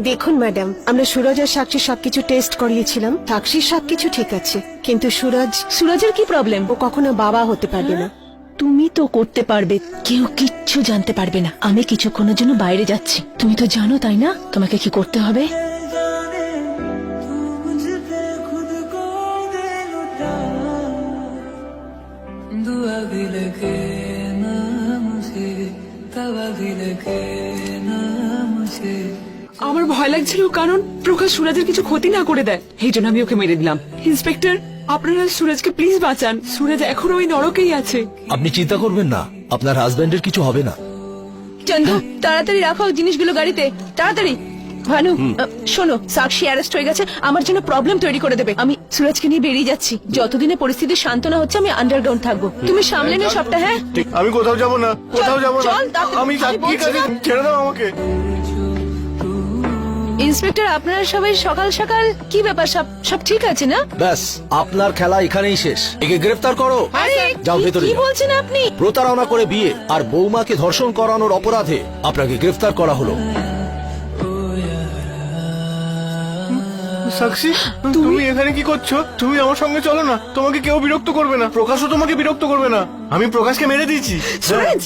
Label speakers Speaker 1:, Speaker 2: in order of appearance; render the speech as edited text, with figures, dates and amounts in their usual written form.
Speaker 1: দেখুন ম্যাডাম, আমরা সুরজ আর সাক্ষী সবকিছু টেস্ট করিয়েছিলাম। সাক্ষীর সবকিছু ঠিক আছে, কিন্তু
Speaker 2: সুরজের কি প্রবলেম?
Speaker 1: ও কখনো বাবা হতে পারবে না।
Speaker 2: তুমি তো করতে পারবে, কেউ কিচ্ছু জানতে পারবে না। আমি কিছুক্ষণের জন্য বাইরে যাচ্ছি, তুমি তো জানো তাই না তোমাকে কি করতে হবে।
Speaker 3: আমার ভয় লাগছিল, কারণ প্রকাশ সুরাজের কিছু ক্ষতি না করে দেয়, এই জন্য আমি ওকে মেরে দিলাম। ইন্সপেক্টর, আপনারা সুরজকে প্লিজ বাঁচান। সুরজ এখনো ওই নরকেই আছে।
Speaker 4: আপনি চিন্তা করবেন না, আপনার হাজবেন্ডের কিছু হবে না।
Speaker 2: চন্দু, তাড়াতাড়ি রাখো জিনিসগুলো গাড়িতে, তাড়াতাড়ি। ভানু, শোনো, সাক্ষী অ্যারেস্ট হয়ে গেছে, আমার জন্য প্রবলেম তৈরি করে দেবে। আমি সুরজকে নিয়ে বেরিয়ে যাচ্ছি। যতদিনে পরিস্থিতি শান্ত না হচ্ছে আমি আন্ডারগ্রাউন্ড থাকবো। তুমি সামলে নিও সবটা। হ্যাঁ,
Speaker 5: আমি কোথাও যাব না, কোথাও যাব না।
Speaker 2: চল, তাড়াতাড়ি,
Speaker 5: আমি
Speaker 2: আমি বলছি
Speaker 5: কাছে
Speaker 2: না।
Speaker 5: ছেড়ে দাও আমাকে।
Speaker 2: ইন্সপেক্টর, আপনারা সবাই সকাল সকাল কি ব্যাপার? সব ঠিক আছে না?
Speaker 4: ব্যাস, আপনার খেলা এখানেই শেষ। একে গ্রেফতার করো।
Speaker 2: আরে,
Speaker 4: যাও ভেতরে
Speaker 2: কি
Speaker 4: যাও।
Speaker 2: বলছেন আপনি?
Speaker 4: প্রতারণা করে বিয়ে আর বৌমাকে ধর্ষণ করানোর অপরাধে আপনাকে গ্রেফতার করা হলো।
Speaker 5: সাক্ষী, তুমি এখানে কি করছো? তুমি আমার সঙ্গে চলো না, তোমাকে কেউ বিরক্ত করবে না, প্রকাশও তোমাকে বিরক্ত করবে না। আমি প্রকাশকে মেরে দিয়েছি।
Speaker 3: সুরজ,